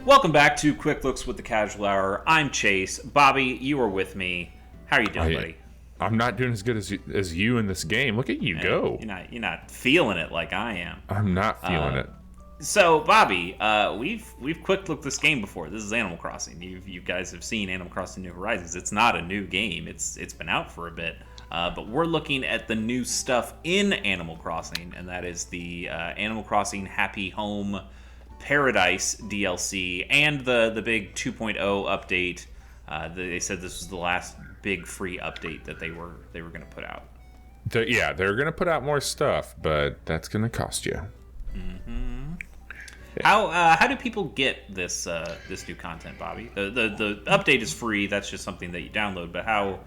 Welcome back to Quick Looks with the Casual Hour. I'm Chase. Bobby, you are with me. How are you doing, buddy? I'm not doing as good as you in this game. Look at you go. You're not feeling it like I am. I'm not feeling it. So, Bobby, we've quick looked this game before. This is Animal Crossing. You guys have seen Animal Crossing: New Horizons. It's not a new game. It's been out for a bit. But we're looking at the new stuff in Animal Crossing, and that is the Animal Crossing Happy Home Paradise DLC and the big 2.0 update. They said this was the last big free update that they were going to put out. They're going to put out more stuff, but that's going to cost you. Mm-hmm. How do people get this new content, Bobby? The update is free. That's just something that you download. But how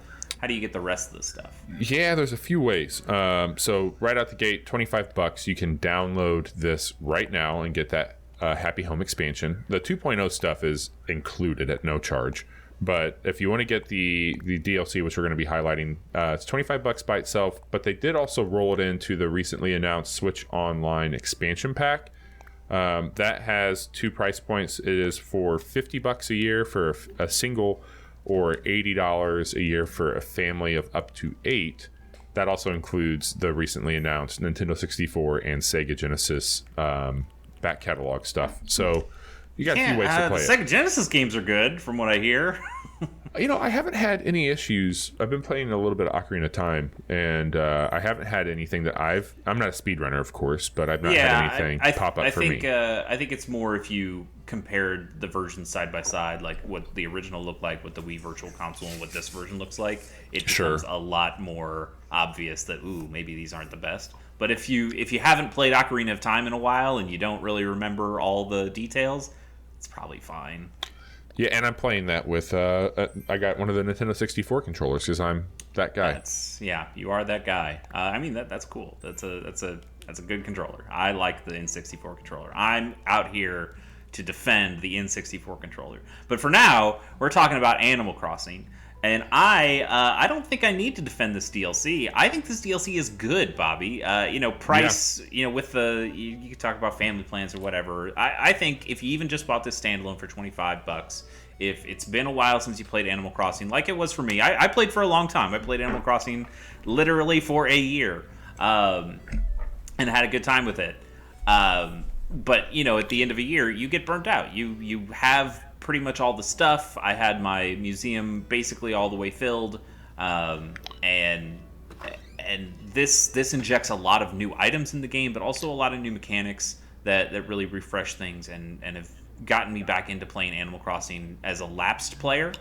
do you get the rest of the stuff? Yeah, there's a few ways. So right out the gate, $25. You can download this right now and get that Happy Home expansion. The 2.0 stuff is included at no charge. But if you want to get the DLC, which we're going to be highlighting, it's $25 by itself. But they did also roll it into the recently announced Switch Online expansion pack. That has two price points. It is for $50 a year for a single, or $80 a year for a family of up to 8. That also includes the recently announced Nintendo 64 and Sega Genesis back catalog stuff. So you got a few ways to play it. The Sega Genesis games are good, from what I hear. I haven't had any issues. I've been playing a little bit of Ocarina of Time, and I haven't had anything that I'm not a speedrunner, of course, but I've not had anything pop up for me. I think it's more if you compared the versions side by side, like what the original looked like with the Wii Virtual Console and what this version looks like, it becomes a lot more obvious that, maybe these aren't the best. But if you haven't played Ocarina of Time in a while and you don't really remember all the details, it's probably fine. Yeah, and I'm playing that with I got one of the Nintendo 64 controllers because I'm that guy. You are that guy. That's cool. That's a good controller. I like the N64 controller. I'm out here to defend the N64 controller. But for now, we're talking about Animal Crossing. And I don't think I need to defend this DLC. I think this DLC is good, Bobby. Price, with you can talk about family plans or whatever. I think if you even just bought this standalone for $25, if it's been a while since you played Animal Crossing, like it was for me, I played for a long time. I played Animal Crossing literally for a year, and had a good time with it. But at the end of a year, you get burnt out. You have pretty much all the stuff. I had my museum basically all the way filled, and this injects a lot of new items in the game, but also a lot of new mechanics that really refresh things and have gotten me back into playing Animal Crossing as a lapsed player.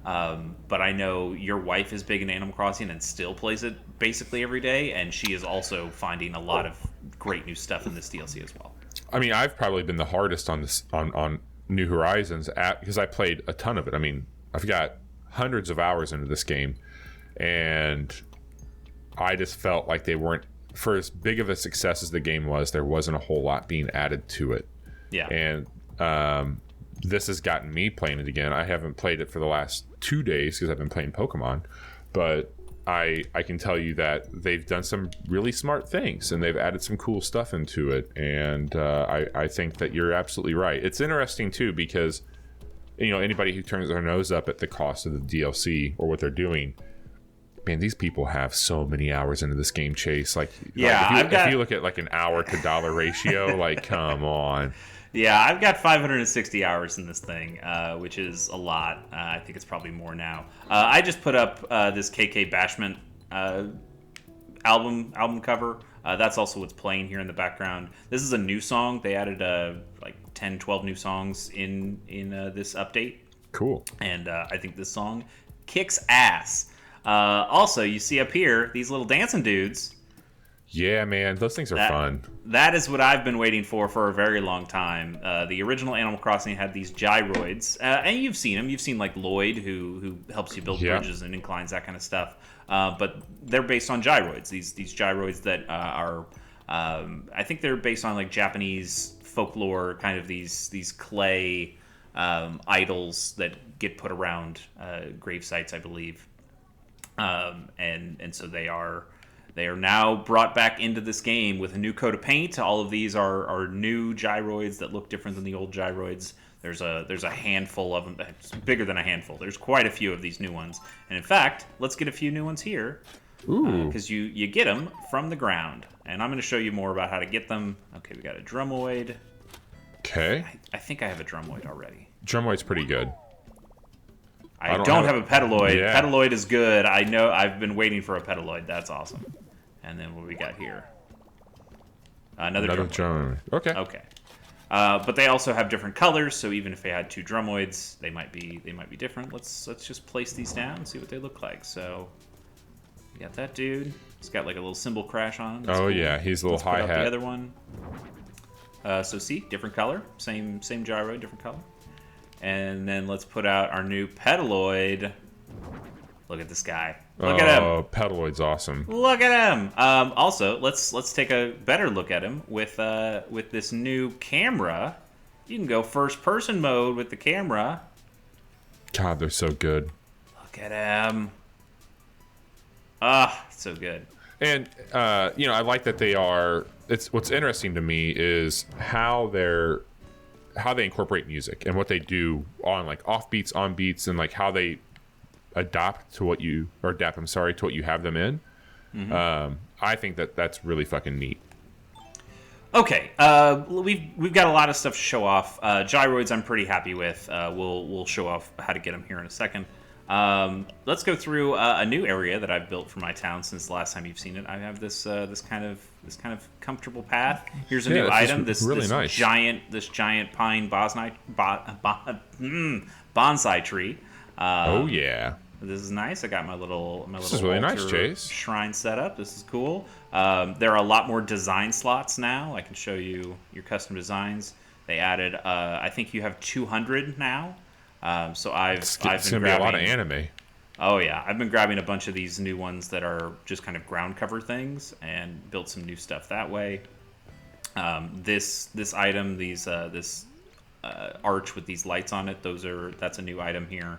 But I know your wife is big in Animal Crossing and still plays it basically every day, and she is also finding a lot of great new stuff in this DLC as well. I mean, I've probably been the hardest on this on New Horizons because I played a ton of it. I mean, I've got hundreds of hours into this game, and I just felt like they weren't, for as big of a success as the game was, there wasn't a whole lot being added to it. Yeah. And this has gotten me playing it again. I haven't played it for the last 2 days because I've been playing Pokemon, but I can tell you that they've done some really smart things and they've added some cool stuff into it. And I think that you're absolutely right. It's interesting too because anybody who turns their nose up at the cost of the DLC or what they're doing, man, these people have so many hours into this game, Chase. If you look at like an hour to dollar ratio, like come on. Yeah, I've got 560 hours in this thing, which is a lot. I think it's probably more now. I just put up this KK Bashment album cover. That's also what's playing here in the background. This is a new song. They added 10, 12 new songs in this update. Cool. And I think this song kicks ass. Also, you see up here, these little dancing dudes. Yeah, man, those things are fun. That is what I've been waiting for a very long time. The original Animal Crossing had these gyroids, and you've seen them. You've seen like Lloyd, who helps you build bridges and inclines, that kind of stuff. But they're based on gyroids. These gyroids that are, I think they're based on like Japanese folklore, kind of these clay idols that get put around grave sites, I believe. And so they are. They are now brought back into this game with a new coat of paint. All of these are new gyroids that look different than the old gyroids. There's a handful of them. It's bigger than a handful. There's quite a few of these new ones. And in fact, let's get a few new ones here. Because you get them from the ground. And I'm going to show you more about how to get them. Okay, we got a drumoid. Okay. I think I have a drumoid already. Drumoid's pretty good. I don't have a petaloid. Yeah. Petaloid is good. I know. I've been waiting for a petaloid. That's awesome. And then what we got here? Another drumoid. Okay. Okay. But they also have different colors, so even if they had 2 drumoids, they might be different. Let's just place these down and see what they look like. So we got that dude. He's got like a little cymbal crash on him. That's cool. Yeah, he's a little hi-hat. Put up the other one. So see, different color, same gyro, different color. And then let's put out our new petaloid. Look at this guy. Look at him. Oh, petaloid's awesome. Look at him. Also, let's take a better look at him with this new camera. You can go first person mode with the camera. God, they're so good. Look at him. So good. And I like that they are. It's what's interesting to me is how they incorporate music and what they do on like off beats, on beats, and like how they adapt to what you have them in. Mm-hmm. I think that's really fucking neat. Okay, we've got a lot of stuff to show off. Gyroids, I'm pretty happy with. We'll show off how to get them here in a second. Let's go through a new area that I've built for my town since the last time you've seen it. I have this kind of comfortable path. Here's a new item. This nice. giant pine bonsai tree. Yeah. This is nice. I got my little This is really nice, Chase. Shrine set up. This is cool. There are a lot more design slots now. I can show you your custom designs. They added. I think you have 200 now. So it's gonna be a lot of anime. Oh yeah, I've been grabbing a bunch of these new ones that are just kind of ground cover things and built some new stuff that way. This item, this arch with these lights on it, that's a new item here.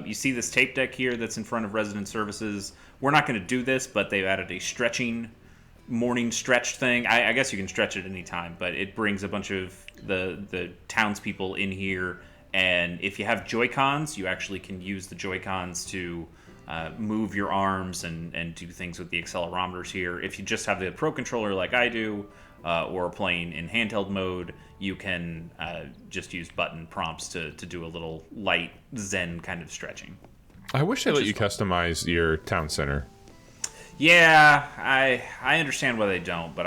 You see this tape deck here that's in front of resident services. We're not going to do this, but they've added a morning stretch thing. I guess you can stretch it any time, but it brings a bunch of the townspeople in here. And if you have Joy-Cons, you actually can use the Joy-Cons to move your arms and do things with the accelerometers here. If you just have the Pro Controller like I do, or playing in handheld mode, you can just use button prompts to do a little light Zen kind of stretching. I wish they let you customize your town center. Yeah, I understand why they don't, but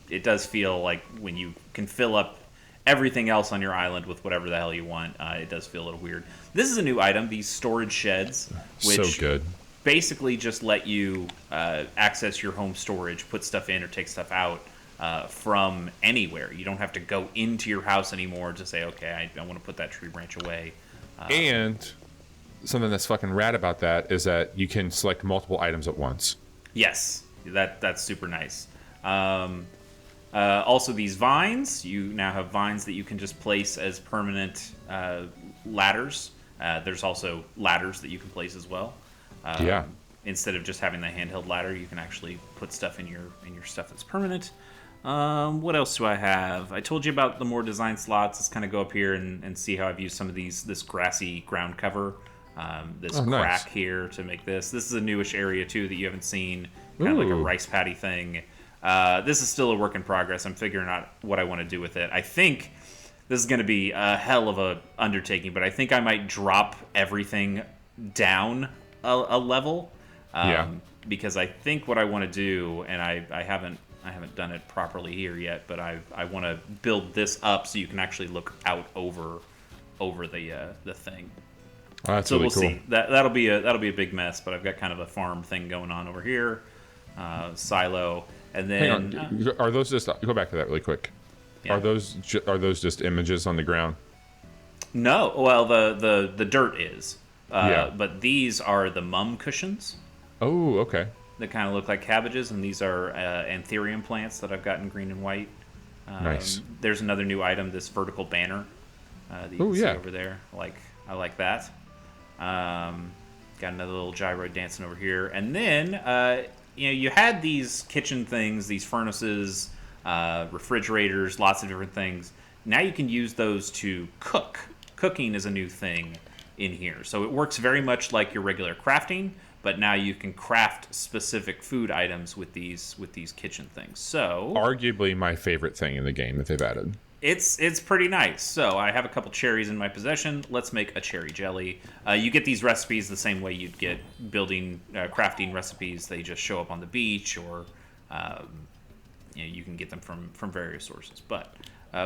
it does feel like when you can fill up everything else on your island with whatever the hell you want, it does feel a little weird. This is a new item, these storage sheds, which so good. Basically just let you access your home storage, put stuff in or take stuff out from anywhere. You don't have to go into your house anymore to say, okay, I want to put that tree branch away. And something that's fucking rad about that is that you can select multiple items at once. Yes, that's super nice. Also, these vines, you now have vines that you can just place as permanent ladders. There's also ladders that you can place as well. Instead of just having the handheld ladder, you can actually put stuff in your stuff that's permanent. What else do I have? I told you about the more design slots. Let's kind of go up here and see how I've used some of this grassy ground cover, crack nice. here to make this. This is a newish area too that you haven't seen, kind of like a rice paddy thing. This is still a work in progress. I'm figuring out what I want to do with it. I think this is going to be a hell of a undertaking, but I think I might drop everything down a level. Because I think what I want to do, and I haven't done it properly here yet, but I want to build this up so you can actually look out over the thing. Oh, that's so really we'll cool. see. That'll be a big mess, but I've got kind of a farm thing going on over here, silo, and then Hang on. Are those just go back to that really quick? Yeah. Are those just images on the ground? No, well the dirt is, Yeah. but these are the mum cushions. Oh, okay. That kind of look like cabbages, and these are anthurium plants that I've got in green and white. Nice. There's another new item, this vertical banner that you can see over there. I like that. Got another little gyro dancing over here. And then you had these kitchen things, these furnaces, refrigerators, lots of different things. Now you can use those to cook. Cooking is a new thing in here. So it works very much like your regular crafting, but now you can craft specific food items with these kitchen things. So arguably my favorite thing in the game that they've added. It's pretty nice. So I have a couple cherries in my possession. Let's make a cherry jelly. You get these recipes the same way you'd get crafting recipes. They just show up on the beach, or you can get them from various sources. But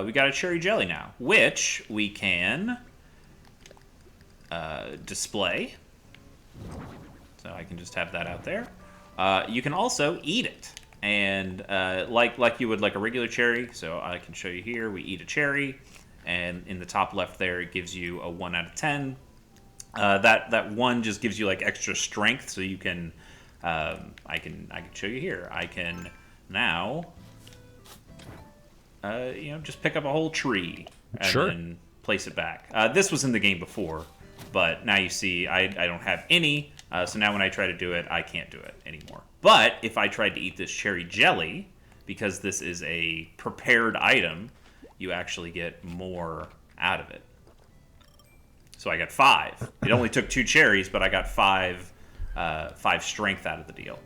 we got a cherry jelly now, which we can display. So I can just have that out there. You can also eat it. And like you would like a regular cherry, so I can show you here. We eat a cherry, and in the top left there, it gives you a 1 out of 10. That 1 just gives you like extra strength, so you can. I can show you here. I can now, just pick up a whole tree and then place it back. This was in the game before, but now you see I don't have any. So now when I try to do it, I can't do it anymore. But if I tried to eat this cherry jelly, because this is a prepared item, you actually get more out of it. So I got 5. It only took 2 cherries, but I got 5 strength out of the deal.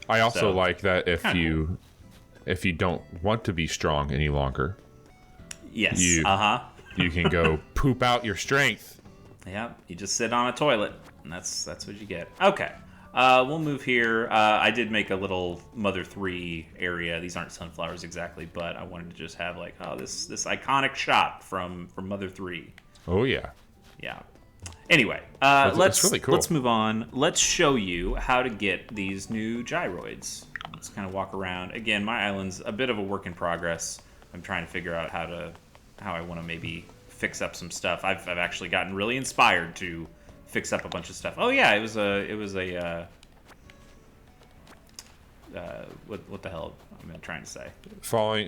I also like that if you don't want to be strong any longer, yes, you can go poop out your strength. Yeah, you just sit on a toilet, and that's what you get. Okay. We'll move here. I did make a little Mother 3 area. These aren't sunflowers exactly, but I wanted to just have like, this iconic shot from Mother 3. Oh, yeah. Yeah. Anyway, it's really cool. Let's move on. Let's show you how to get these new gyroids. Let's kind of walk around. Again, my island's a bit of a work in progress. I'm trying to figure out how I want to maybe fix up some stuff. I've actually gotten really inspired to fix up a bunch of stuff. Oh yeah, it was a what the hell am I trying to say?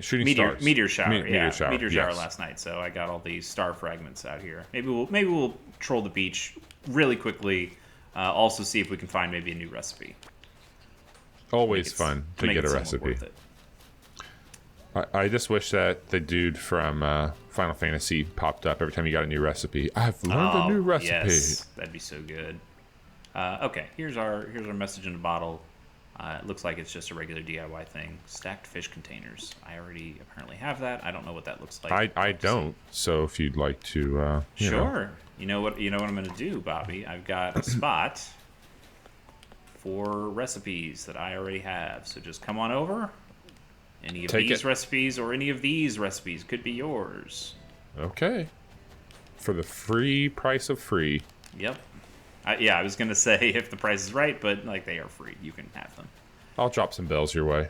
Shooting stars. Meteor shower. Meteor shower yes. Last night. So I got all these star fragments out here. Maybe we'll troll the beach really quickly. Also see if we can find maybe a new recipe. Always fun to get a recipe. I just wish that the dude from Final Fantasy popped up every time you got a new recipe. I've learned a new recipe. Yes, that'd be so good. Okay, here's our message in a bottle. It looks like it's just a regular DIY thing. Stacked fish containers. I already apparently have that. I don't know what that looks like. I don't. So if you'd like to, sure. You know what I'm going to do, Bobby? I've got a spot for recipes that I already have. So just come on over. Any of these recipes or any of these recipes could be yours. Okay. For the free price of free. Yep. I was going to say if the price is right, but like they are free. You can have them. I'll drop some bells your way.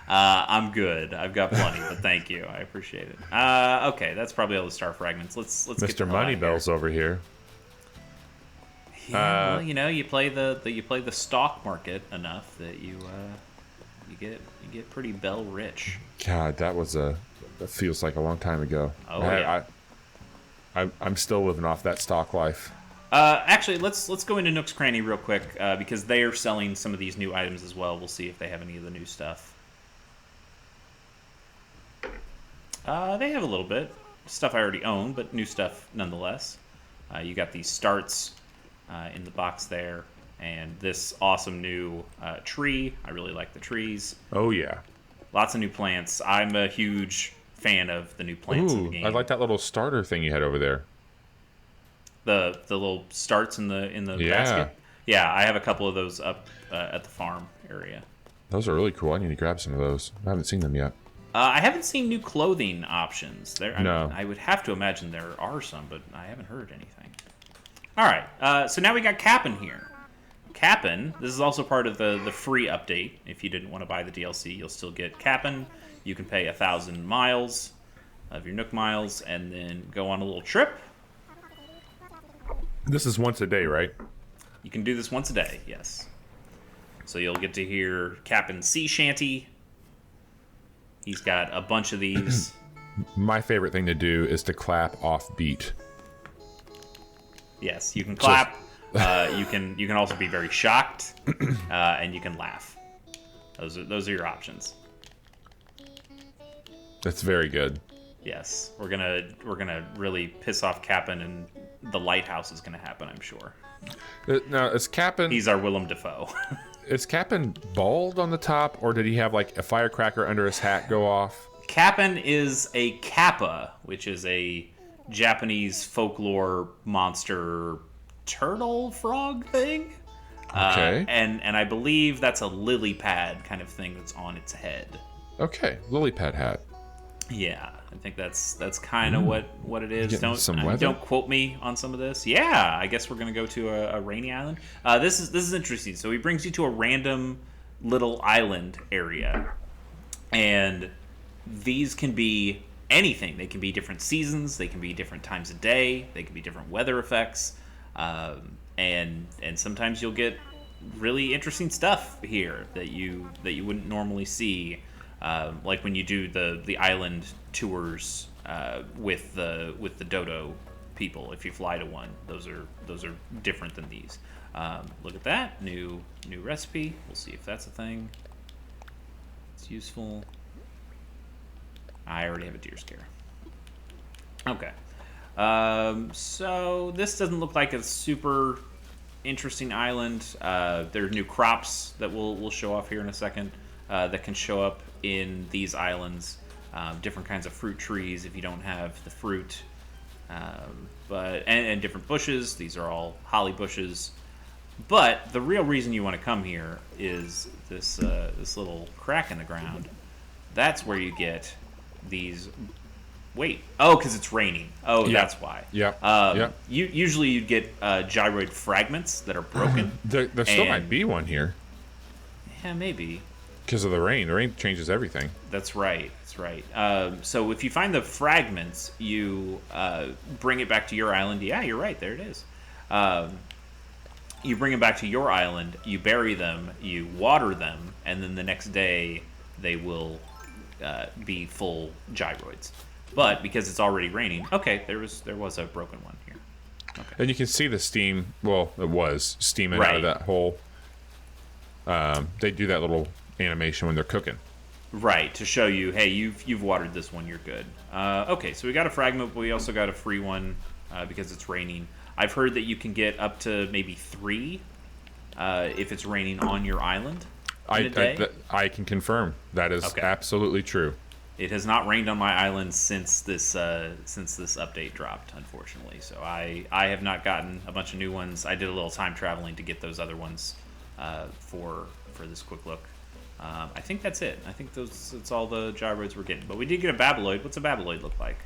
I'm good. I've got plenty, but thank you. I appreciate it. Okay, that's probably all the star fragments. Let's get Mr. Moneybells over here. Yeah, well, you play the stock market enough that you get pretty bell rich. God, that feels like a long time ago. Oh yeah. I'm still living off that stock life. Actually, let's go into Nook's Cranny real quick because they are selling some of these new items as well. We'll see if they have any of the new stuff. They have a little bit stuff I already own, but new stuff nonetheless. You got these starts in the box there, and this awesome new tree. I really like the trees. Oh yeah, lots of new plants. I'm a huge fan of the new plants in the game. I like that little starter thing you had over there. The little starts in the basket. Yeah, I have a couple of those up at the farm area. Those are really cool. I need to grab some of those. I haven't seen them yet. I haven't seen new clothing options. No. I would have to imagine there are some, but I haven't heard anything. All right, so now we got Cap'n here. Cap'n, this is also part of the free update. If you didn't want to buy the DLC, you'll still get Cap'n. You can pay 1,000 miles of your Nook miles and then go on a little trip. This is once a day, right? You can do this once a day, yes. So you'll get to hear Cap'n's sea shanty. He's got a bunch of these. My favorite thing to do is to clap off beat. Yes, you can clap You can also be very shocked, and you can laugh. Those are your options. That's very good. Yes, we're gonna really piss off Cap'n, and the lighthouse is gonna happen, I'm sure. Now, is Cap'n... He's our Willem Dafoe. Is Cap'n bald on the top, or did he have like a firecracker under his hat go off? Cap'n is a kappa, which is a Japanese folklore monster turtle frog thing. Okay. And I believe that's a lily pad kind of thing that's on its head. Okay, lily pad hat. Yeah, I think that's kind of what it is. Don't quote me on some of this. Yeah, I guess we're gonna go to a rainy island. This is interesting. So he brings you to a random little island area, and these can be anything. They can be different seasons. They can be different times of day. They can be different weather effects, and sometimes you'll get really interesting stuff here that you wouldn't normally see. Like when you do the island tours with the dodo people, if you fly to one, those are different than these. Look at that new recipe. We'll see if that's a thing. It's useful. I already have a deer scare. Okay. So this doesn't look like a super interesting island. There are new crops that we'll show off here in a second that can show up in these islands. Different kinds of fruit trees if you don't have the fruit. And different bushes. These are all holly bushes. But the real reason you want to come here is this little crack in the ground. That's where you get these. Wait. Oh, because it's raining. Oh, yeah. That's why. Yeah. Usually you'd get gyroid fragments that are broken. There still might be one here. Yeah, maybe. Because of the rain. The rain changes everything. That's right. So if you find the fragments, you bring it back to your island. Yeah, you're right. There it is. You bring them back to your island. You bury them. You water them. And then the next day, they will be full gyroids. But because it's already raining, okay, there was a broken one here. Okay. And you can see the steam. Well, it was steaming out of that hole. They do that little animation when they're cooking. Right, to show you, hey, you've watered this one, you're good. Okay, so we got a fragment, but we also got a free one because it's raining. I've heard that you can get up to maybe 3 if it's raining on your island in a day. I can confirm that is absolutely true. It has not rained on my island since this update dropped, unfortunately. So I have not gotten a bunch of new ones. I did a little time traveling to get those other ones for this quick look. I think that's it. I think that's all the gyroids we're getting. But we did get a Babeloid. What's a Babeloid look like?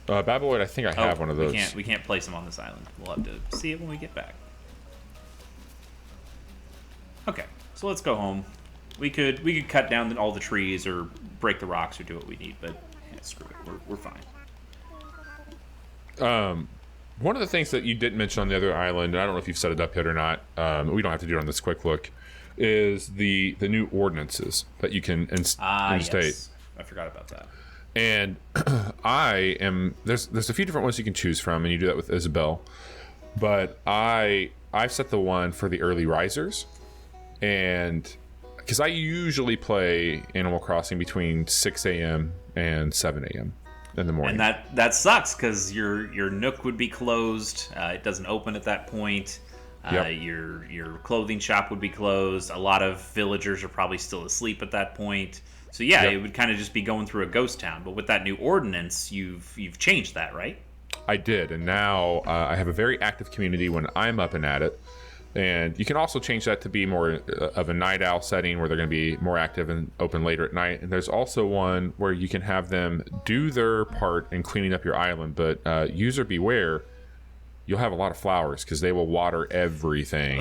Babeloid, I think I have one of those. We can't place them on this island. We'll have to see it when we get back. Okay, so let's go home. We could cut down all the trees or break the rocks or do what we need, but screw it. We're fine. One of the things that you didn't mention on the other island, and I don't know if you've set it up yet or not, we don't have to do it on this quick look, is the new ordinances that you can instate. Yes. I forgot about that. And there's a few different ones you can choose from, and you do that with Isabel. But I've set the one for the early risers, and because I usually play Animal Crossing between 6 a.m. and 7 a.m. in the morning. And that sucks because your Nook would be closed. It doesn't open at that point. Yep. Your clothing shop would be closed. A lot of villagers are probably still asleep at that point. So yeah, It would kind of just be going through a ghost town. But with that new ordinance, you've changed that, right? I did, and now I have a very active community when I'm up and at it. And you can also change that to be more of a night owl setting where they're going to be more active and open later at night. And there's also one where you can have them do their part in cleaning up your island, but user beware, you'll have a lot of flowers because they will water everything.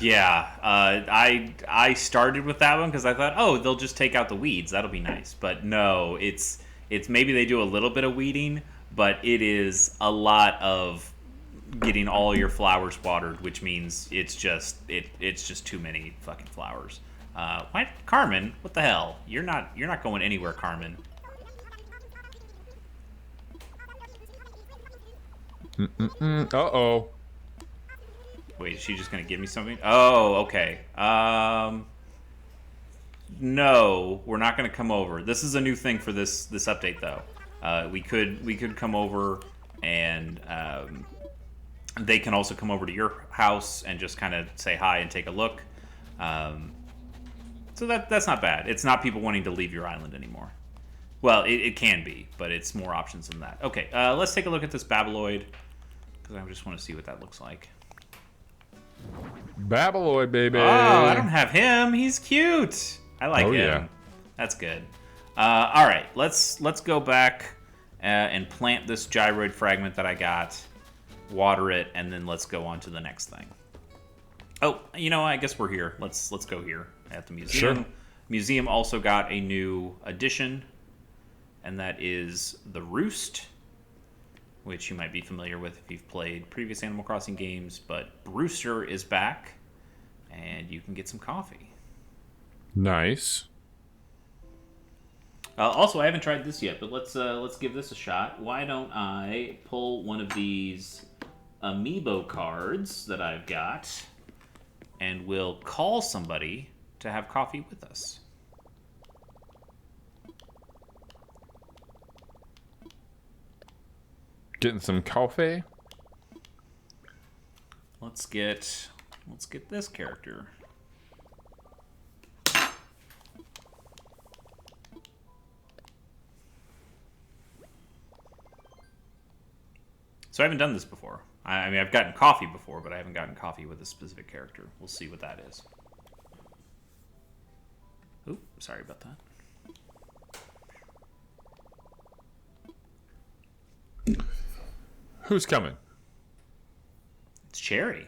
Yeah. I started with that one because I thought, they'll just take out the weeds. That'll be nice. But no, it's maybe they do a little bit of weeding, but it is a lot of getting all your flowers watered, which means it's just too many fucking flowers. Why, Carmen? What the hell? You're not going anywhere, Carmen. Uh-oh. Wait, is she just gonna give me something? Oh, okay. No, we're not gonna come over. This is a new thing for this update, though. We could come over, and they can also come over to your house and just kind of say hi and take a look. So that's not bad. It's not people wanting to leave your island anymore. Well, it can be, but it's more options than that. Okay, let's take a look at this Babyloid, because I just want to see what that looks like. Babyloid, baby. Oh, I don't have him. He's cute. I like him. Yeah. That's good. All right, let's go back and plant this gyroid fragment that I got, water it, and then let's go on to the next thing. Oh, I guess we're here. Let's go here at the museum. Sure. Museum also got a new addition, and that is the Roost, which you might be familiar with if you've played previous Animal Crossing games. But Brewster is back, and you can get some coffee. Nice. Also, I haven't tried this yet, but let's give this a shot. Why don't I pull one of these amiibo cards that I've got, and we'll call somebody to have coffee with us. Getting some coffee. Let's get this character. So I haven't done this before. I mean, I've gotten coffee before, but I haven't gotten coffee with a specific character. We'll see what that is. Oop, sorry about that. Who's coming? It's Cherry.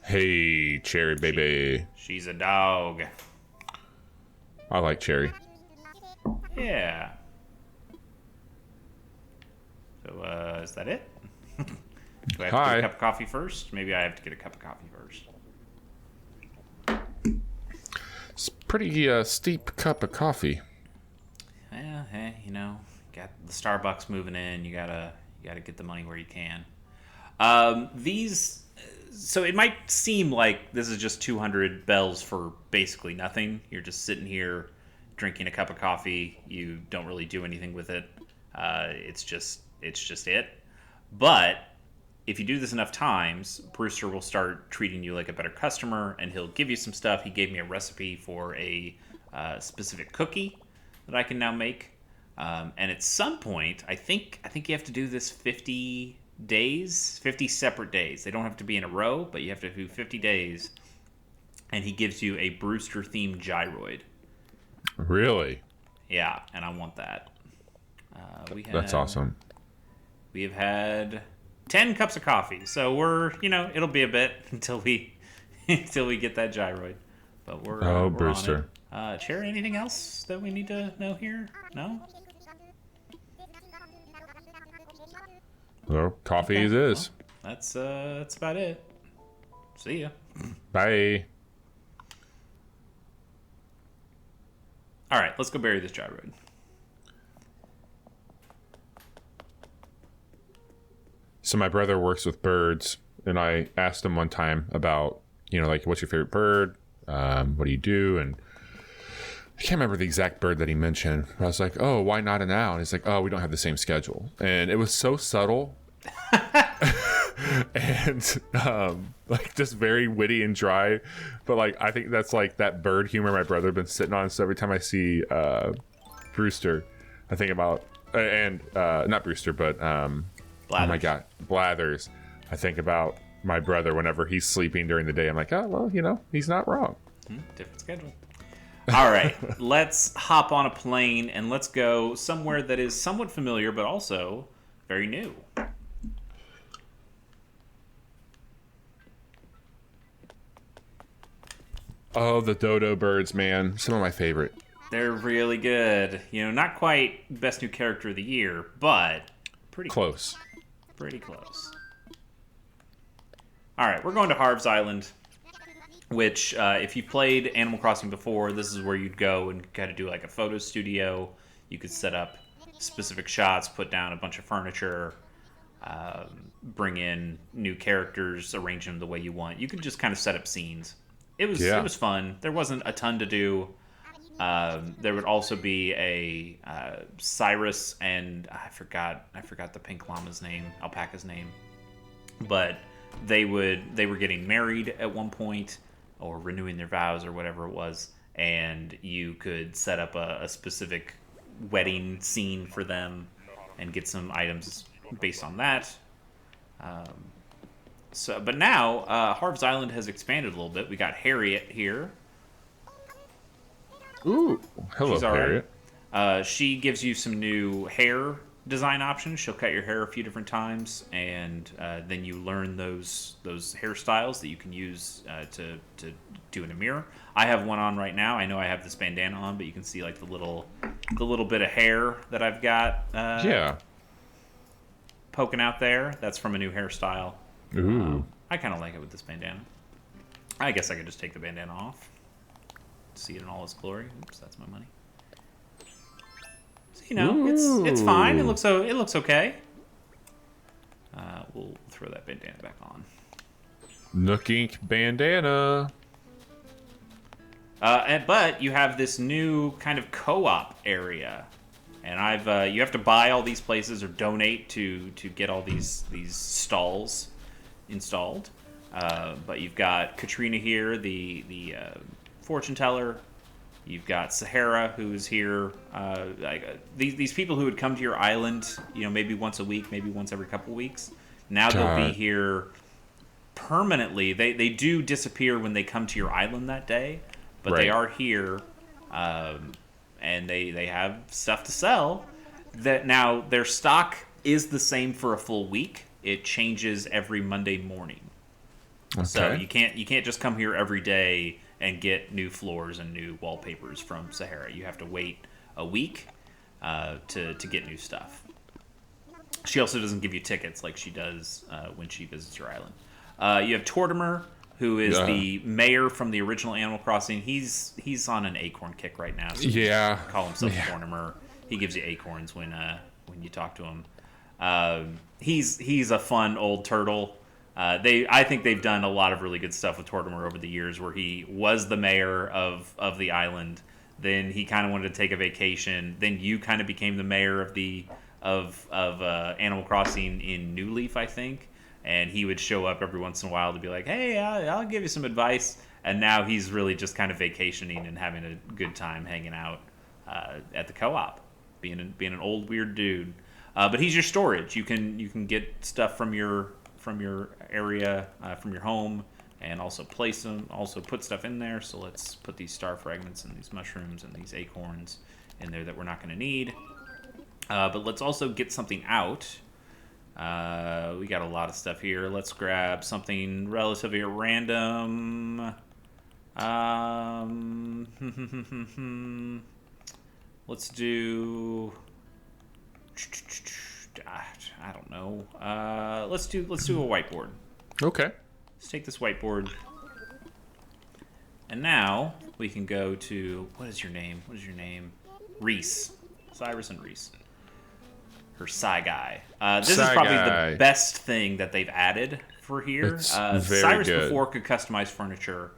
Hey, Cherry, baby. She's a dog. I like Cherry. Yeah. So, is that it? Do I have to get a cup of coffee first? Maybe I have to get a cup of coffee first. It's a pretty steep cup of coffee. Yeah, hey, got the Starbucks moving in. You gotta get the money where you can. So it might seem like this is just 200 bells for basically nothing. You're just sitting here drinking a cup of coffee. You don't really do anything with it. It's just it. But if you do this enough times, Brewster will start treating you like a better customer, and he'll give you some stuff. He gave me a recipe for a specific cookie that I can now make. And at some point, I think you have to do this 50 days, 50 separate days. They don't have to be in a row, but you have to do 50 days. And he gives you a Brewster-themed gyroid. Really? Yeah, and I want that. That's awesome. We have had 10 cups of coffee, so we're, it'll be a bit until we get that gyroid. But we're Brewster. On it. Cherry, anything else that we need to know here? No? Well, coffee Okay. it is. Well, that's about it. See ya. Bye. All right, let's go bury this gyroid. So my brother works with birds, and I asked him one time about, like, what's your favorite bird? What do you do? And I can't remember the exact bird that he mentioned. But I was like, oh, why not an owl? And he's like, oh, we don't have the same schedule. And it was so subtle. And like just very witty and dry. But like I think that's like that bird humor my brother been sitting on. So every time I see Brewster, I think about not Brewster, but Blathers. Oh my god, Blathers. I think about my brother whenever he's sleeping during the day. I'm like, oh well, he's not wrong. Different schedule. All right, let's hop on a plane and let's go somewhere that is somewhat familiar but also very new. Oh, the dodo birds, man. Some of my favorite. They're really good. Not quite best new character of the year, but pretty close. Pretty close. All right, we're going to Harv's Island, which if you played Animal Crossing before, this is where you'd go and kind of do like a photo studio. You could set up specific shots, put down a bunch of furniture. bring in new characters, arrange them the way you want. You could just kind of set up scenes. It was fun. There wasn't a ton to do. There would also be a Cyrus and I forgot the pink llama's name, alpaca's name, but they were getting married at one point or renewing their vows or whatever it was, and you could set up a specific wedding scene for them and get some items based on that. But now Harv's Island has expanded a little bit. We got Harriet here. Ooh, hello, Harriet. She gives you some new hair design options. She'll cut your hair a few different times, and then you learn those hairstyles that you can use to do in a mirror. I have one on right now. I know I have this bandana on, but you can see like the little bit of hair that I've got. Poking out there. That's from a new hairstyle. Ooh. I kind of like it with this bandana. I guess I could just take the bandana off. See it in all its glory. Oops, that's my money. So, it's fine. It looks okay. We'll throw that bandana back on. Nook Ink bandana. But you have this new kind of co-op area, and you have to buy all these places or donate to get all these stalls installed. But you've got Katrina here, the fortune teller. You've got Sahara, who's here. These people who would come to your island, maybe once a week, maybe once every couple weeks. Now they'll be here permanently. They do disappear when they come to your island that day, but they are here, and they have stuff to sell. That now their stock is the same for a full week. It changes every Monday morning. Okay. So you can't just come here every day and get new floors and new wallpapers from Sahara. You have to wait a week to get new stuff. She also doesn't give you tickets like she does when she visits your island. You have Tortimer, who is the mayor from the original Animal Crossing. He's on an acorn kick right now. So call himself Tortimer. He gives you acorns when you talk to him. He's a fun old turtle. I think they've done a lot of really good stuff with Tortimer over the years, where he was the mayor of the island. Then he kind of wanted to take a vacation. Then you kind of became the mayor of Animal Crossing in New Leaf, I think. And he would show up every once in a while to be like, "Hey, I'll give you some advice." And now he's really just kind of vacationing and having a good time hanging out at the co-op, being an old weird dude. But he's your storage. You can get stuff from your area, from your home, and also place them, also put stuff in there. So let's put these star fragments and these mushrooms and these acorns in there that we're not going to need. But let's also get something out. We got a lot of stuff here. Let's grab something relatively random. Let's do... I don't know. Let's do a whiteboard. Okay. Let's take this whiteboard. And now we can go to... What is your name? Reese. Cyrus and Reese. Her Psy Guy. This is probably the best thing that they've added for here. Cyrus good. Before could customize furniture.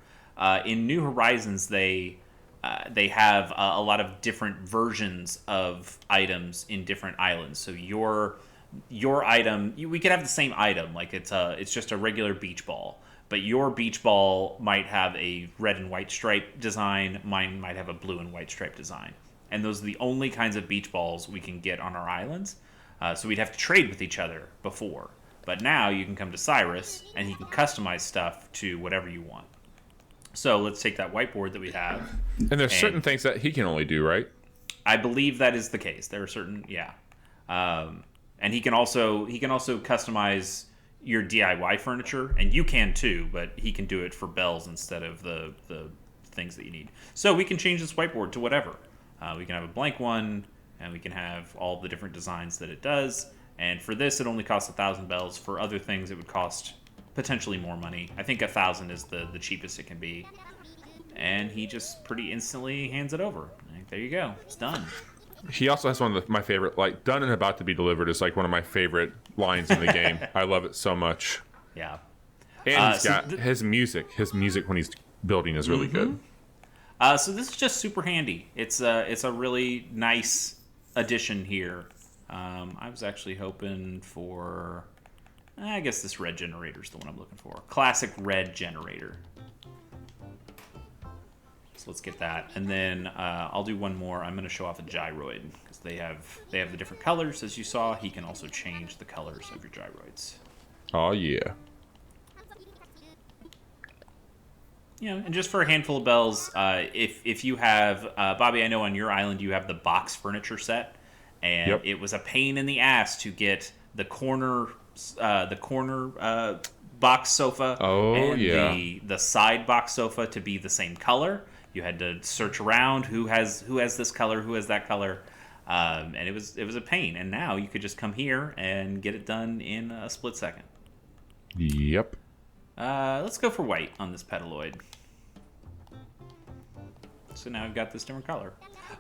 In New Horizons, they have a lot of different versions of items in different islands. So your item, we could have the same item, like it's just a regular beach ball, but your beach ball might have a red and white stripe design. Mine might have a blue and white stripe design. And those are the only kinds of beach balls we can get on our islands. So we'd have to trade with each other before. But now you can come to Cyrus, and he can customize stuff to whatever you want. So let's take that whiteboard that we have. And there's certain things that he can only do, right? I believe that is the case. There are certain, and he can also customize your DIY furniture, and you can too, but he can do it for bells instead of the things that you need. So we can change this whiteboard to whatever. We can have a blank one, and we can have all the different designs that it does. And for this, it only costs 1,000 bells. For other things, it would cost potentially more money. I think 1,000 is the cheapest it can be. And he just pretty instantly hands it over. Like, there you go. It's done. He also has one of my favorite, like, "Done and about to be delivered" is like one of my favorite lines in the game. I love it so much. Yeah. And he's got his music. His music when he's building is really good. So this is just super handy. It's a really nice addition here. I was actually hoping for, I guess this red generator is the one I'm looking for. Classic red generator. So let's get that, and then I'll do one more. I'm going to show off a gyroid because they have the different colors as you saw. He can also change the colors of your gyroids. Oh yeah. Yeah, and just for a handful of bells, if you have Bobby, I know on your island you have the box furniture set, and it was a pain in the ass to get the corner box sofa and the side box sofa to be the same color. You had to search around who has this color, who has that color, and it was a pain. And now you could just come here and get it done in a split second. Yep. Let's go for white on this petaloid. So now we've got this different color.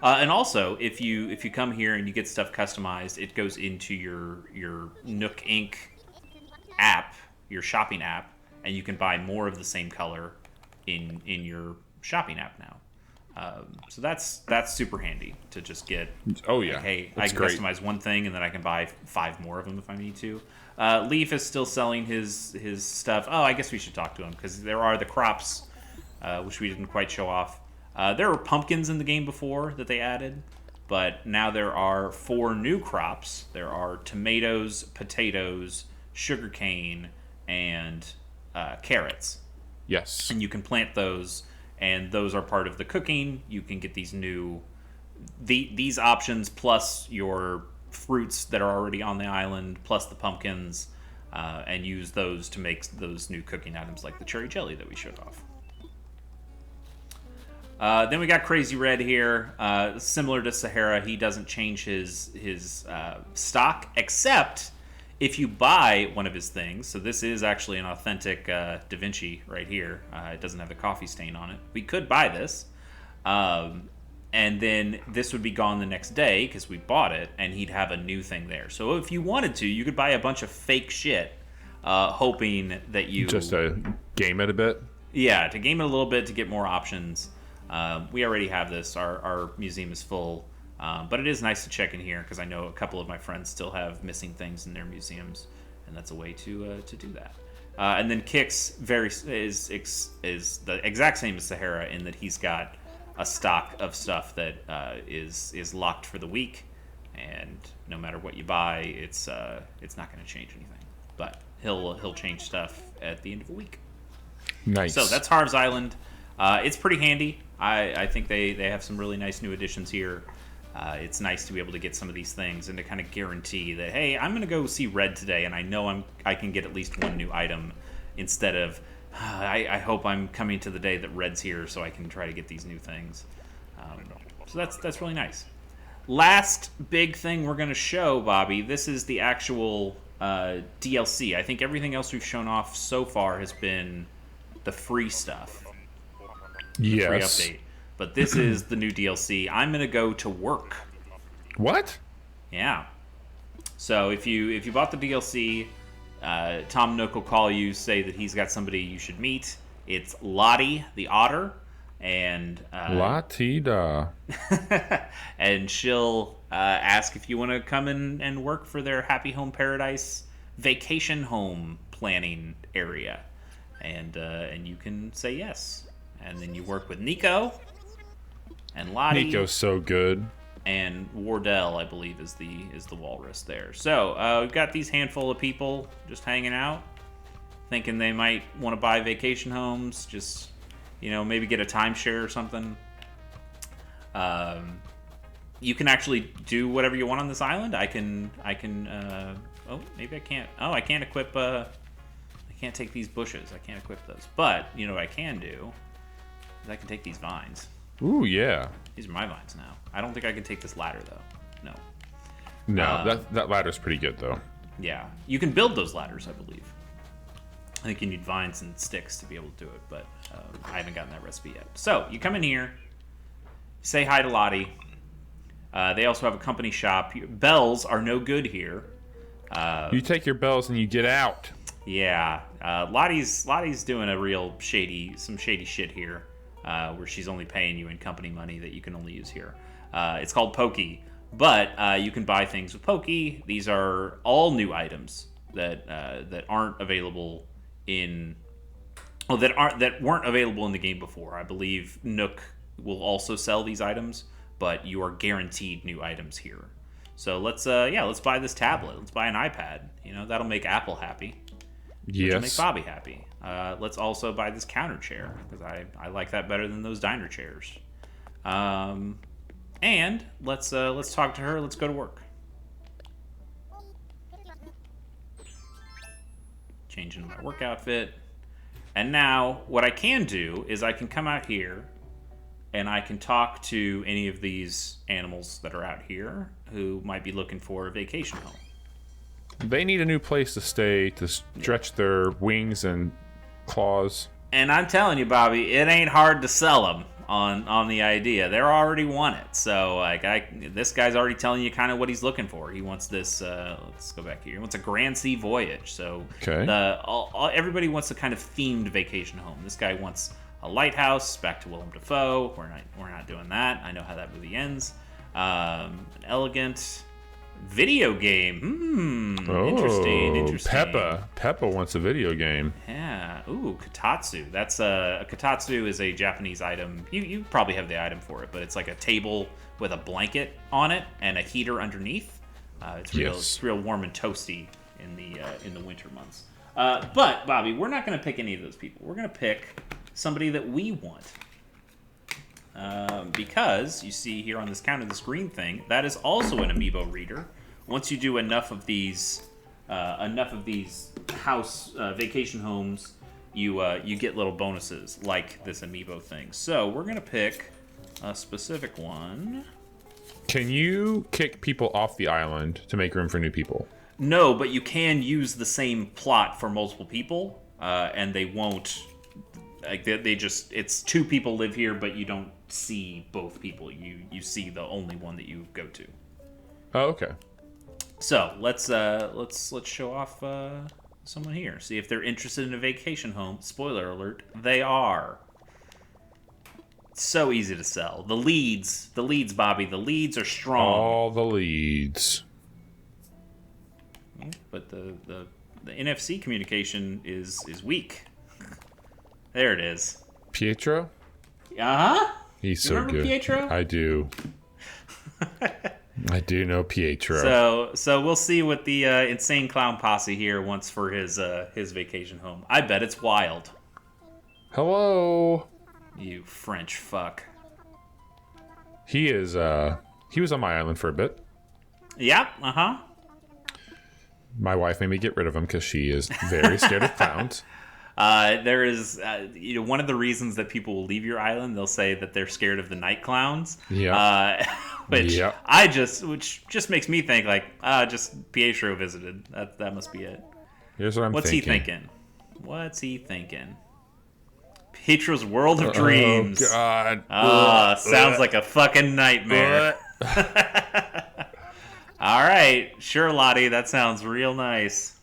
And also, if you come here and you get stuff customized, it goes into your Nook Inc. app, your shopping app, and you can buy more of the same color in your shopping app now. So that's super handy to just get. Oh yeah. Like, hey, that's I can great. customize one thing and then I can buy 5 more of them if I need to. Leaf is still selling his stuff. Oh, I guess we should talk to him because there are the crops, which we didn't quite show off. There were pumpkins in the game before that they added, but now there are 4 new crops. There are tomatoes, potatoes, sugarcane, and carrots. Yes. And you can plant those, and those are part of the cooking. You can get these these options plus your fruits that are already on the island, plus the pumpkins, and use those to make those new cooking items like the cherry jelly that we showed off. Then we got Crazy Red here. Similar to Sahara, he doesn't change his stock, except if you buy one of his things. So this is actually an authentic Da Vinci right here. It doesn't have the coffee stain on it. We could buy this. And then this would be gone the next day because we bought it, and he'd have a new thing there. So if you wanted to, you could buy a bunch of fake shit, hoping that you... Just to game it a bit? Yeah, to game it a little bit to get more options. We already have this. Our museum is full. But it is nice to check in here because I know a couple of my friends still have missing things in their museums, and that's a way to do that. And then Kix is the exact same as Sahara in that he's got a stock of stuff that is locked for the week, and no matter what you buy, it's not going to change anything. But he'll change stuff at the end of the week. Nice. So that's Harv's Island. It's pretty handy. I think they have some really nice new additions here. It's nice to be able to get some of these things and to kind of guarantee that, hey, I'm going to go see Red today, and I know I can get at least one new item instead of, I hope I'm coming to the day that Red's here so I can try to get these new things. So that's really nice. Last big thing we're going to show, Bobby, this is the actual DLC. I think everything else we've shown off so far has been the free stuff. Yes. Free update. But this is the new DLC. I'm going to go to work. What? Yeah. So if you bought the DLC, Tom Nook will call you, say that he's got somebody you should meet. It's Lottie the otter, and Latida. and she'll ask if you want to come in and work for their Happy Home Paradise vacation home planning area, and you can say yes, and then you work with Nico. And Lottie, Nico's so good. And Wardell, I believe, is the walrus there. So we've got these handful of people just hanging out, thinking they might want to buy vacation homes, just maybe get a timeshare or something. You can actually do whatever you want on this island. I can. Oh, maybe I can't. Oh, I can't equip. I can't take these bushes. I can't equip those. But what I can do is I can take these vines. Ooh, yeah. These are my vines now. I don't think I can take this ladder, though. No, that ladder's pretty good, though. Yeah. You can build those ladders, I believe. I think you need vines and sticks to be able to do it, but I haven't gotten that recipe yet. So, you come in here, say hi to Lottie. They also have a company shop. Bells are no good here. You take your bells and you get out. Yeah, Lottie's doing a real some shady shit here, where she's only paying you in company money that you can only use here. It's called Pokey, but you can buy things with Pokey. These are all new items that aren't available in, that weren't available in the game before. I believe Nook will also sell these items, but you are guaranteed new items here. So let's buy this tablet. Let's buy an iPad. That'll make Apple happy. Yes. Which will make Bobby happy. Let's also buy this counter chair because I like that better than those diner chairs. And let's talk to her. Let's go to work. Change into my work outfit. And now what I can do is I can come out here and I can talk to any of these animals that are out here who might be looking for a vacation home. They need a new place to stay to stretch their wings and claws. And I'm telling you, Bobby, it ain't hard to sell them on the idea. They already want it. So this guy's already telling you kind of what he's looking for. He wants this. Let's go back here. He wants a Grand Sea Voyage. So everybody wants a kind of themed vacation home. This guy wants a lighthouse. Back to Willem Dafoe. We're not doing that. I know how that movie ends. An elegant video game. Interesting. Peppa wants a video game. Yeah. Ooh, Kotatsu. Kotatsu is a Japanese item. You probably have the item for it, but it's like a table with a blanket on it and a heater underneath. It's real warm and toasty in the winter months. But Bobby, we're not going to pick any of those people. We're going to pick somebody that we want. Because you see here on this counter, this green thing, that is also an amiibo reader. Once you do enough of these house vacation homes, you get little bonuses like this amiibo thing. So we're gonna pick a specific one. Can you kick people off the island to make room for new people? No, but you can use the same plot for multiple people, and they won't. It's two people live here, but you don't see both people. You see the only one that you go to. Oh, okay. So let's show off someone here. See if they're interested in a vacation home. Spoiler alert: they are. So easy to sell. The leads, Bobby. The leads are strong. All the leads. But the NFC communication is weak. There it is. Pietro? Uh-huh. He's so good. Pietro? I do. I do know Pietro. So we'll see what the insane clown posse here wants for his vacation home. I bet it's wild. Hello. You French fuck. He was on my island for a bit. Yep. Uh-huh. My wife made me get rid of him because she is very scared of clowns. There is, one of the reasons that people will leave your island, they'll say that they're scared of the night clowns. Yeah. Which just makes me think just Pietro visited. That must be it. Here's what I'm thinking. What's he thinking? Pietro's World of Dreams. Oh God. Sounds like a fucking nightmare. All right, sure, Lottie. That sounds real nice.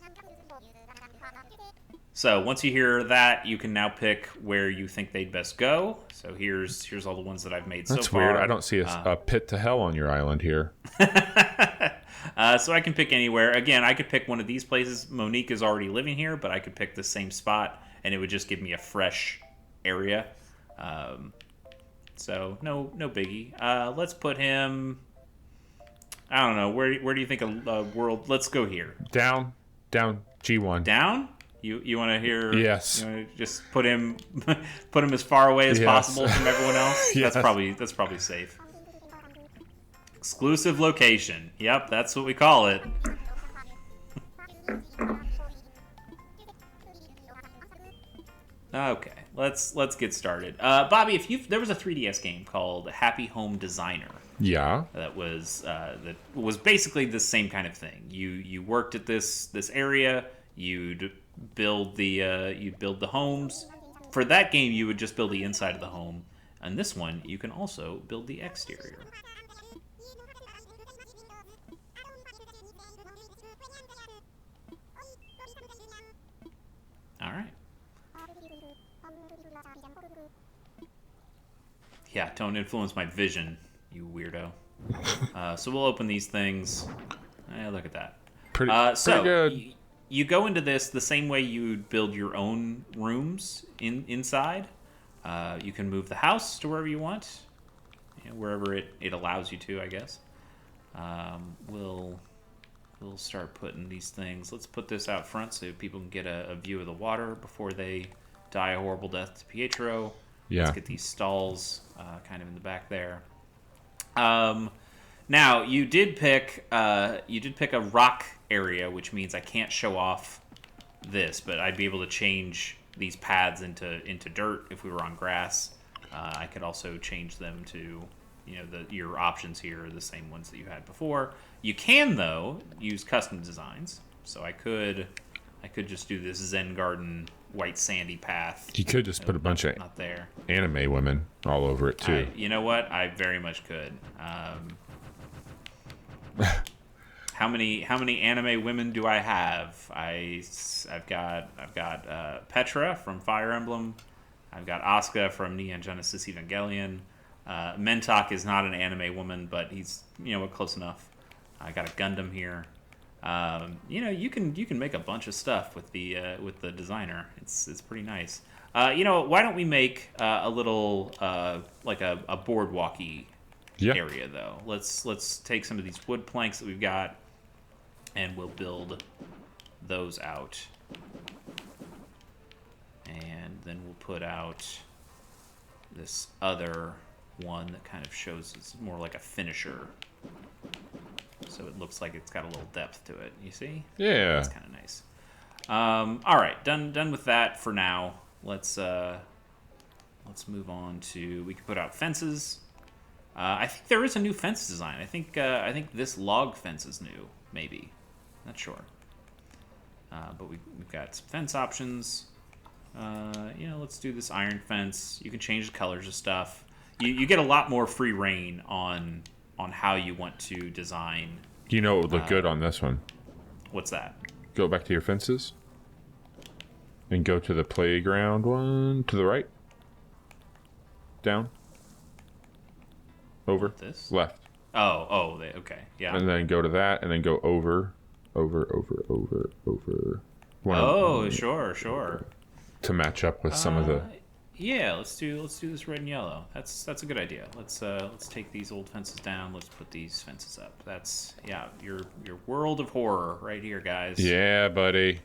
So once you hear that, you can now pick where you think they'd best go. So here's all the ones that I've made so far. That's weird. I don't see a pit to hell on your island here. So I can pick anywhere. Again, I could pick one of these places. Monique is already living here, but I could pick the same spot, and it would just give me a fresh area. So no biggie. Let's put him. I don't know. Where do you think a world? Let's go here. Down, G1. Down? You want to hear? Yes. You want to just put him as far away as possible from everyone else? Yes. That's probably safe. Exclusive location. Yep, that's what we call it. Okay, let's get started. Bobby, there was a 3DS game called Happy Home Designer. Yeah. That was basically the same kind of thing. You worked at this area. You'd build the homes. For that game, you would just build the inside of the home. And this one, you can also build the exterior. Yeah, don't influence my vision, you weirdo. So we'll open these things. Look at that. Pretty good. You go into this the same way you'd build your own rooms inside. You can move the house to wherever you want, wherever it allows you to, I guess. We'll start putting these things. Let's put this out front so people can get a view of the water before they die a horrible death to Pietro. Yeah. Let's get these stalls kind of in the back there. Now you did pick a rock area, which means I can't show off this, but I'd be able to change these paths into dirt if we were on grass. I could also change them to, your options here are the same ones that you had before. You can though use custom designs, so I could just do this Zen Garden white sandy path. You could just put a bunch of not there anime women all over it too. You know what? I very much could. How many anime women do I have? I've got Petra from Fire Emblem. I've got Asuka from Neon Genesis Evangelion. Mentok is not an anime woman, but he's close enough. I got a Gundam here. You can make a bunch of stuff with the designer. It's pretty nice. Why don't we make a little like a boardwalky area though? Let's take some of these wood planks that we've got, and we'll build those out. And then we'll put out this other one that kind of shows it's more like a finisher. So it looks like it's got a little depth to it. You see? Yeah. That's kind of nice. All right, done with that for now. Let's move on to. We can put out fences. I think there is a new fence design. I think this log fence is new. Maybe, not sure. But we've got some fence options. Let's do this iron fence. You can change the colors of stuff. You get a lot more free reign on how you want to design. You know it would look good on this one. What's that? Go back to your fences. And go to the playground one to the right. Down. Over. This? Left. Okay. Yeah. And then go to that and then go over. Sure. To match up with some of the. Yeah, let's do this red and yellow. That's a good idea. Let's take these old fences down. Let's put these fences up. That's your world of horror right here, guys. Yeah, buddy.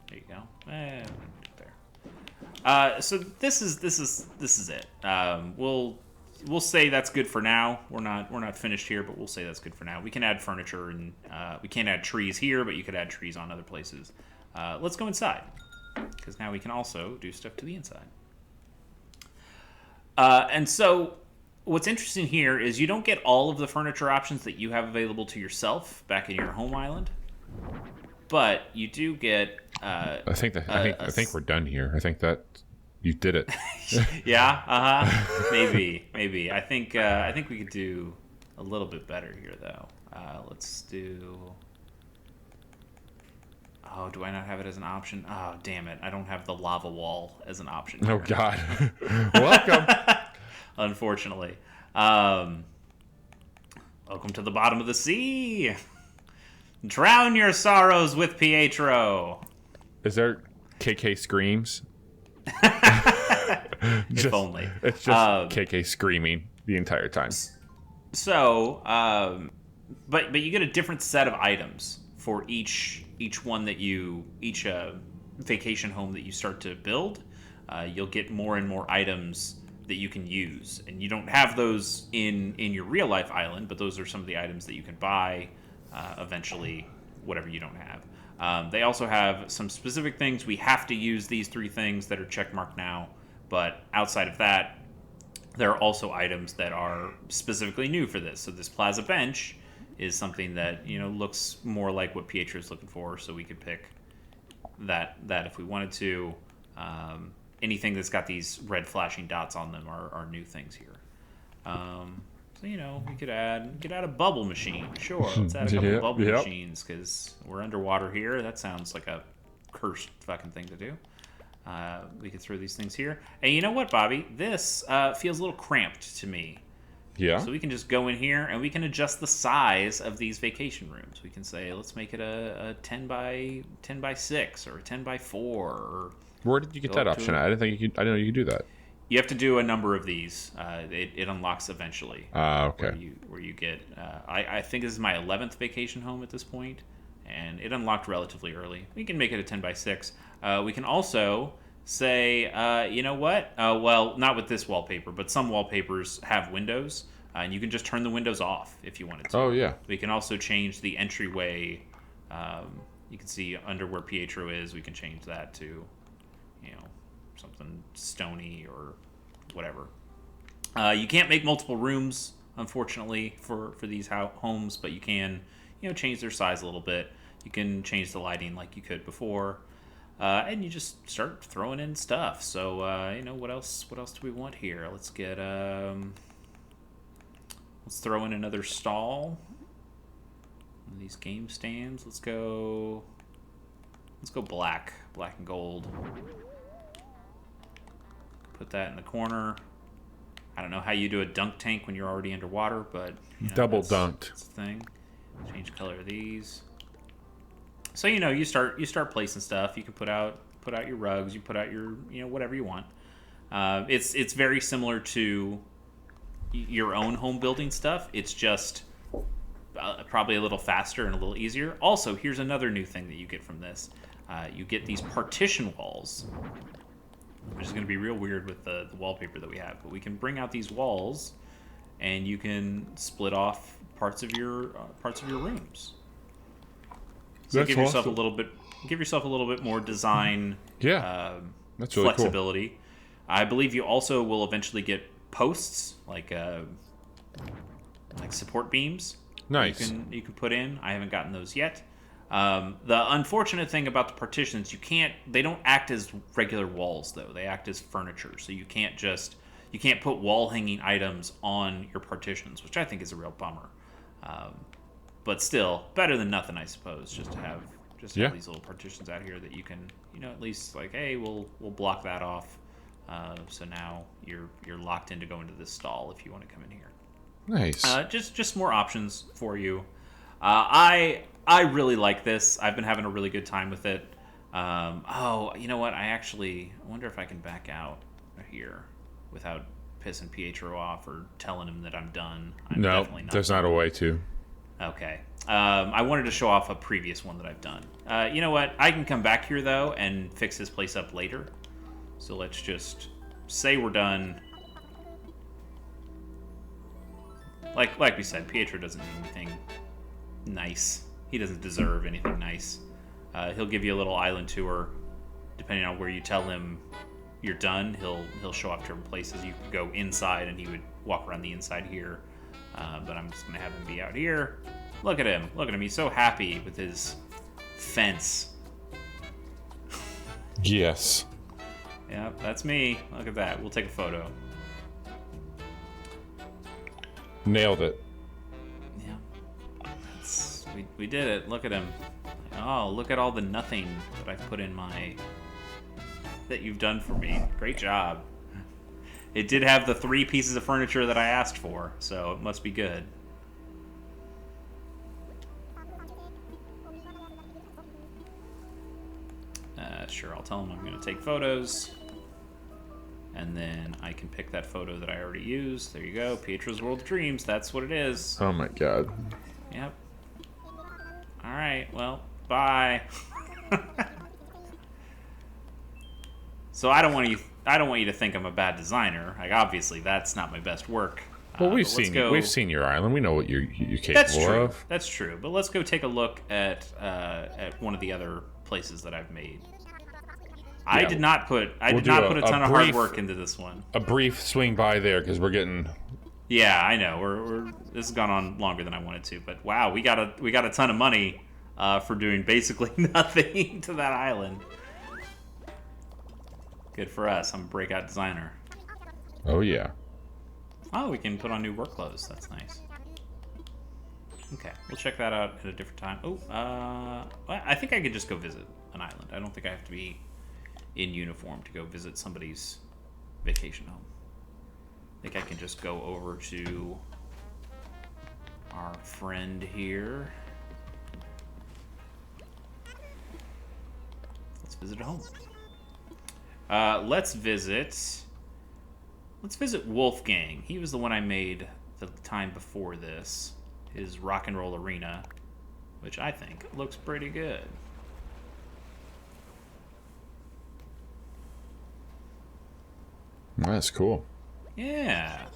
There you go. There. So this is it. We'll say that's good for now. We're not finished here, but we'll say that's good for now. We can add furniture, and we can't add trees here, but you could add trees on other places. Let's go inside, because now we can also do stuff to the inside. And so what's interesting here is you don't get all of the furniture options that you have available to yourself back in your home island, but you do get. I think we're done here. I think that. You did it. Yeah. Maybe. I think we could do a little bit better here, though. Let's do. Oh, do I not have it as an option? Oh, damn it! I don't have the lava wall as an option here. Oh God. Welcome. Unfortunately. Welcome to the bottom of the sea. Drown your sorrows with Pietro. Is there KK screams? If only. It's just KK screaming the entire time. So, but you get a different set of items for each one that each vacation home that you start to build. You'll get more and more items that you can use, and you don't have those in your real life island, but those are some of the items that you can buy eventually, whatever you don't have. They also have some specific things. We have to use these 3 things that are checkmarked now, but outside of that, there are also items that are specifically new for this. So this Plaza Bench is something that looks more like what Pietro is looking for. So we could pick that if we wanted to. Anything that's got these red flashing dots on them are new things here. So So we could add a bubble machine. Sure, let's add a couple bubble machines because we're underwater here. That sounds like a cursed fucking thing to do. We could throw these things here. And you know what, Bobby? This feels a little cramped to me. Yeah. So we can just go in here and we can adjust the size of these vacation rooms. We can say, let's make it a 10 by 6 or a 10 by 4. Or where did you get that option? I didn't know you could do that. You have to do a number of these. It unlocks eventually. Okay. Where you get, I think this is my 11th vacation home at this point, and it unlocked relatively early. We can make it a 10 by 6. We can also say, you know what? Well, not with this wallpaper, but some wallpapers have windows, and you can just turn the windows off if you wanted to. Oh, yeah. We can also change the entryway. You can see under where Pietro is, we can change that to, something stony or whatever. You can't make multiple rooms, unfortunately, for these homes, but you can, change their size a little bit. You can change the lighting like you could before. And you just start throwing in stuff. So, what else do we want here? Let's get, let's throw in another stall. One of these game stands. Let's go black and gold. Put that in the corner. I don't know how you do a dunk tank when you're already underwater, but double dunked. That's the thing. Change color of these. So you start placing stuff. You can put out your rugs. You put out your whatever you want. It's very similar to your own home building stuff. It's just probably a little faster and a little easier. Also, here's another new thing that you get from this. You get these partition walls, which is going to be real weird with the wallpaper that we have. But we can bring out these walls, and you can split off parts of your rooms. So That's give yourself awesome. Give yourself a little bit more design. Yeah, that's really flexibility. Cool. I believe you also will eventually get posts like support beams. Nice. You can put in. I haven't gotten those yet. The unfortunate thing about the partitions, they don't act as regular walls though. They act as furniture. So you can't put wall hanging items on your partitions, which I think is a real bummer. But still, better than nothing, I suppose. Just to have these little partitions out here that you can, at least like, hey, we'll block that off. So now you're locked in to go into this stall if you want to come in here. Nice. Just more options for you. I really like this. I've been having a really good time with it. You know what? I wonder if I can back out here without pissing Pietro off or telling him that I'm done. No, there's not a way to. Okay. I wanted to show off a previous one that I've done. You know what? I can come back here, though, and fix this place up later. So let's just say we're done. Like we said, Pietro doesn't need anything nice. He doesn't deserve anything nice. He'll give you a little island tour. Depending on where you tell him you're done, he'll show off different places. You could go inside, and he would walk around the inside here. But I'm just going to have him be out here. Look at him. Look at him. He's so happy with his fence. Yes. Yeah, that's me. Look at that. We'll take a photo. Nailed it. Yeah. We did it. Look at him. Oh, look at all the nothing that I've put in that you've done for me. Great job. It did have the 3 pieces of furniture that I asked for, so it must be good. Sure, I'll tell him I'm going to take photos. And then I can pick that photo that I already used. There you go. Pietro's World of Dreams. That's what it is. Oh my god. Yep. Alright, well, bye. So I don't want you to think I'm a bad designer. Like, obviously, that's not my best work. Well, we've seen your island. We know what you're capable of. That's true. But let's go take a look at one of the other places that I've made. Yeah, I did not put a ton of hard work into this one. A brief swing by there because we're getting. Yeah, I know. This has gone on longer than I wanted to, but wow, we got a ton of money for doing basically nothing to that island. Good for us. I'm a breakout designer. Oh yeah. Oh, we can put on new work clothes. That's nice. Okay, we'll check that out at a different time. Oh, I think I could just go visit an island. I don't think I have to be in uniform to go visit somebody's vacation home. I think I can just go over to our friend here. Let's visit a home. Let's visit Wolfgang. He was the one I made the time before this. His rock and roll arena, which I think looks pretty good. That's cool. Yeah.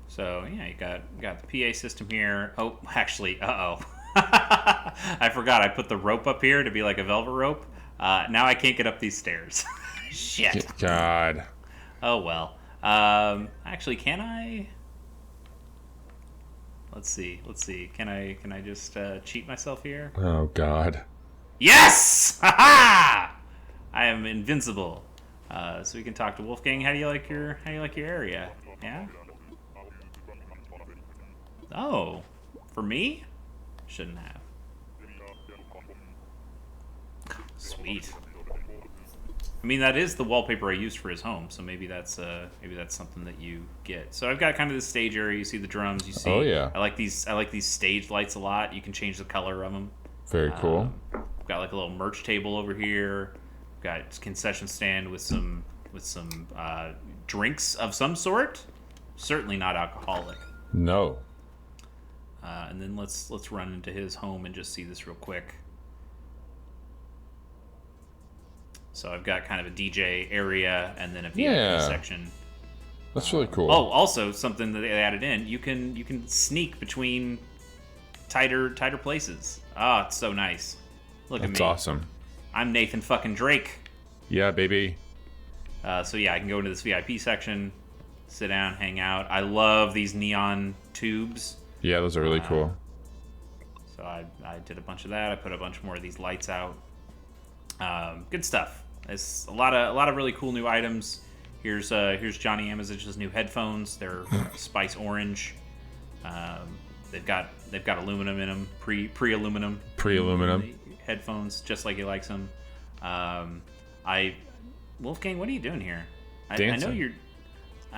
So yeah, you got the PA system here. Oh, actually, I forgot. I put the rope up here to be like a velvet rope. Now I can't get up these stairs. Shit. God. Oh well. Actually, can I? Let's see. Can I just cheat myself here? Oh God. Yes! Ha ha! I am invincible. So we can talk to Wolfgang. How do you like your area? Yeah. Oh, for me? Shouldn't have. Sweet. I mean, that is the wallpaper I used for his home, so maybe that's something that you get. So I've got kind of this stage area. You see the drums. You see. Oh yeah. I like these stage lights a lot. You can change the color of them. Very cool. We've got like a little merch table over here. We've got a concession stand with some drinks of some sort. Certainly not alcoholic. No. And then let's run into his home and just see this real quick. So I've got kind of a DJ area and then a VIP section. That's really cool. Oh, also something that they added in, you can sneak between tighter places. Oh, it's so nice. Look at me. That's awesome. I'm Nathan fucking Drake. Yeah, baby. So yeah, I can go into this VIP section, sit down, hang out. I love these neon tubes. Yeah, those are really cool. So I did a bunch of that. I put a bunch more of these lights out. Good stuff. It's a lot of really cool new items. Here's Johnny Amazich's new headphones. They're spice orange. They've got aluminum in them, pre-aluminum headphones, just like he likes them. Wolfgang, what are you doing here? I know you're.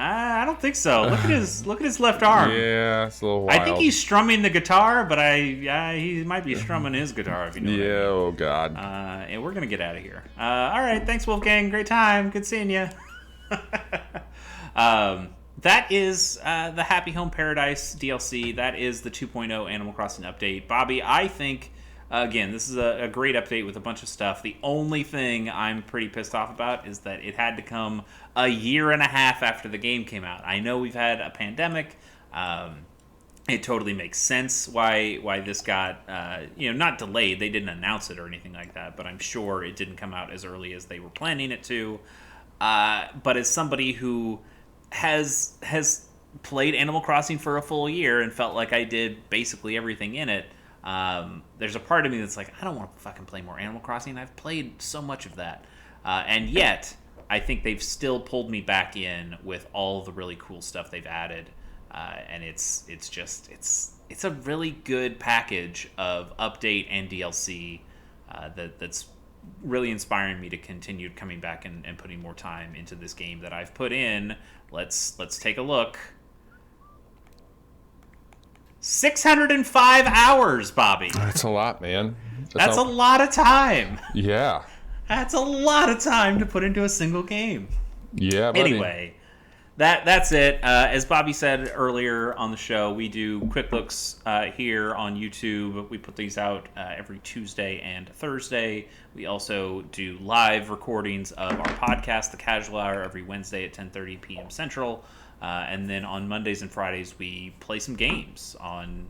I don't think so. Look at his left arm. Yeah, it's a little wild. I think he's strumming the guitar, but he might be strumming his guitar if you know what I mean. Oh God. And we're gonna get out of here. All right, thanks Wolfgang. Great time. Good seeing you. That is the Happy Home Paradise DLC. That is the 2.0 Animal Crossing update. Bobby, I think again this is a great update with a bunch of stuff. The only thing I'm pretty pissed off about is that it had to come a year and a half after the game came out. I know we've had a pandemic. It totally makes sense why this got not delayed. They didn't announce it or anything like that, but I'm sure it didn't come out as early as they were planning it to. But as somebody who has played Animal Crossing for a full year and felt like I did basically everything in it, there's a part of me that's like, I don't want to fucking play more Animal Crossing. I've played so much of that, and yet I think they've still pulled me back in with all the really cool stuff they've added, and it's a really good package of update and DLC that's really inspiring me to continue coming back and putting more time into this game that I've put in. Let's take a look. 605 hours, Bobby. That's a lot, man. That's a lot of time. Yeah. That's a lot of time to put into a single game. Yeah, buddy. Anyway, that's it. As Bobby said earlier on the show, we do quick looks here on YouTube. We put these out every Tuesday and Thursday. We also do live recordings of our podcast, The Casual Hour, every Wednesday at 10:30 p.m. Central. And then on Mondays and Fridays, we play some games on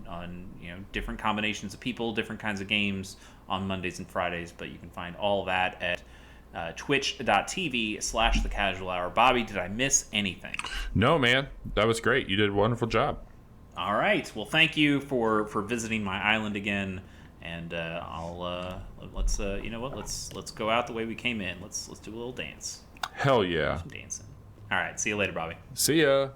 different combinations of people, different kinds of games on Mondays and Fridays. But you can find all that at twitch.tv/The Casual Hour. Bobby, did I miss anything? No, man. That was great. You did a wonderful job. All right. Well, thank you for visiting my island again. And let's go out the way we came in. Let's do a little dance. Hell yeah. Some dancing. All right. See you later, Bobby. See ya.